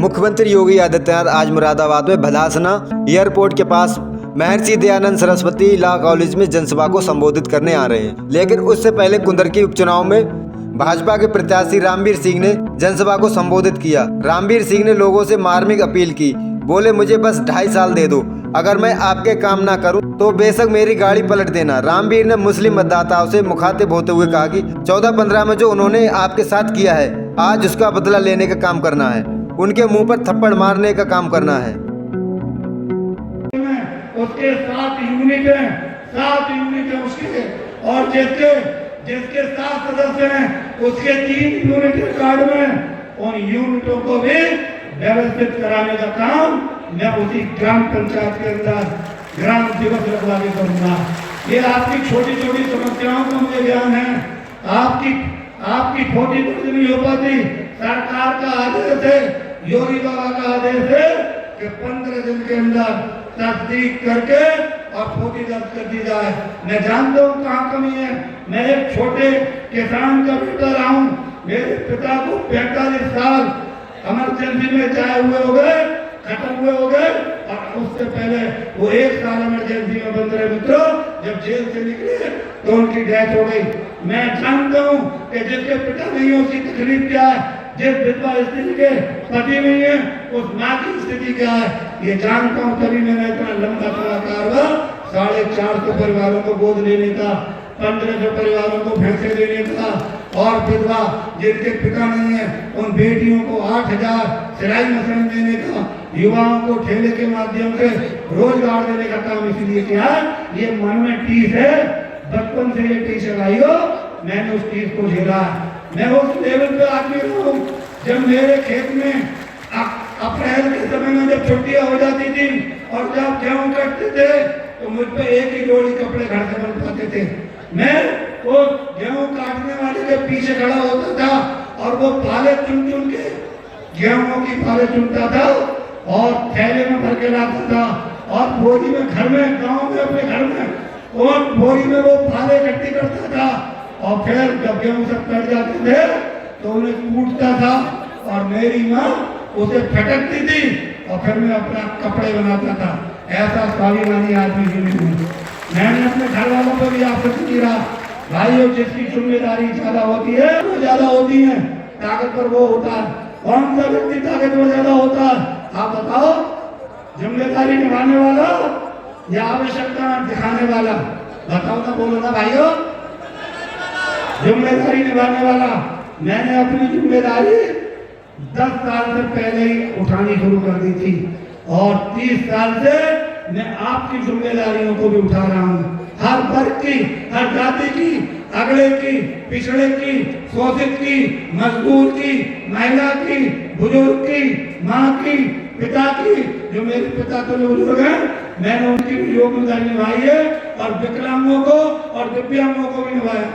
मुख्यमंत्री योगी आदित्यनाथ आज मुरादाबाद में भलासना एयरपोर्ट के पास महर्षि दयानंद सरस्वती लॉ कॉलेज में जनसभा को संबोधित करने आ रहे हैं। लेकिन उससे पहले कुंदरकी उपचुनाव में भाजपा के प्रत्याशी रामवीर सिंह ने जनसभा को संबोधित किया। रामवीर सिंह ने लोगों से मार्मिक अपील की। बोले, मुझे बस 2.5 साल दे दो, अगर मैं आपके काम ना करूं तो बेशक मेरी गाड़ी पलट देना। रामवीर ने मुस्लिम मतदाताओं से मुखातिब होते हुए कहा कि 14-15 में जो उन्होंने आपके साथ किया है, आज उसका बदला लेने का काम करना है, उनके मुंह पर थप्पड़ मारने का काम करना है। उसके 7 यूनिट है उसके, और जिसके 7 सदस्य हैं उसके 3 यूनिट कार्ड में, उन यूनिटों को भी व्यवस्थित कराने का काम मैं उसी ग्राम पंचायत के अंदर ग्राम दिवस रखवा के करूंगा। ये आपकी छोटी छोटी समस्याओं का मुझे ज्ञान है। आपकी छोटी छोटी नहीं हो पाती। सरकार का आदेश है, योगी बाबा का आदेश है कि 15 दिन के अंदर तस्दीक करके और फोटी दर्ज कर दी जाए। मैं जानता हूँ कहाँ कमी है। मैं एक छोटे किसान का बेटा रहा हूँ। मेरे पिता को 45 साल इमरजेंसी में जाए हुए हो गए, खत्म हुए हो गए, और उससे पहले वो 1 साल इमरजेंसी में बंद रहे। मित्रों, जब जेल से निकले तो उनकी डेथ हो गई। मैं जानता हूँ कि जिसके पिता नहीं है उसकी तकलीफ क्या है, जिस विधवा स्थिति के पति नहीं है उस माँ की स्थिति क्या है, ये जानता हूँ। तभी मैंने इतना लंबा चौड़ा कारवा 450 परिवारों को गोद लेने का, 1500 परिवारों को भैंसे देने का, और विधवा जिनके पिता नहीं है उन बेटियों को 8000 सिलाई मशीन देने का, युवाओं को ठेले के माध्यम से रोजगार देने का काम इसलिए किया। ये मन में टीस है, बचपन से ये टीस है भाइयों, मैंने उस टीस को झेला। मैं उस लेवल पे आदमी हूँ जब मेरे खेत में अप्रैल के समय में जब छुट्टियां हो जाती थी और जब गेहूं कटते थे तो मुझ पे एक ही जोड़ी कपड़े घर से बन पाते थे। मैं वो गेहूं काटने वाले के पीछे खड़ा होता था और वो पाले चुन चुन के गेहूं की पाले चुनता था और थैले में भर के लाता था, और बोरी में घर में, गाँव में, अपने घर में और बोरी में वो पाले इकट्ठी करता था। और फिर जब गेहूं सब कट जाते थे तो उन्हें कूटता था और मेरी माँ उसे फटकती थी और फिर मैं अपना कपड़े बनाता था। ऐसा स्वाभिमानी आदमी हूँ। मैंने अपने घर वालों पर भी आपसे पूछा, भाइयों, जिसकी जिम्मेदारी ज्यादा होती है वो ज्यादा होती है, ताकतवर वो होता है। कौन सा व्यक्ति ताकतवर ज्यादा होता है, आप बताओ? जिम्मेदारी निभाने वाला या आवश्यकता दिखाने वाला? बताओ ना, बोलो ना भाइयों। जिम्मेदारी निभाने वाला। मैंने अपनी जिम्मेदारी 10 साल से पहले ही उठानी शुरू कर दी थी और 30 साल से मैं आपकी जिम्मेदारियों को भी उठा रहा हूँ। हर वर्ग की, हर जाति की, अगड़े की, पिछड़े की, शोषित की, मजदूर की, महिला की, बुजुर्ग की, माँ की, पिता की। जो मेरे पिता तो बुजुर्ग हैं, मैंने उनकी भी जिम्मेदारी निभाई है और विकलांगों को और दिव्यांगों को भी निभाया।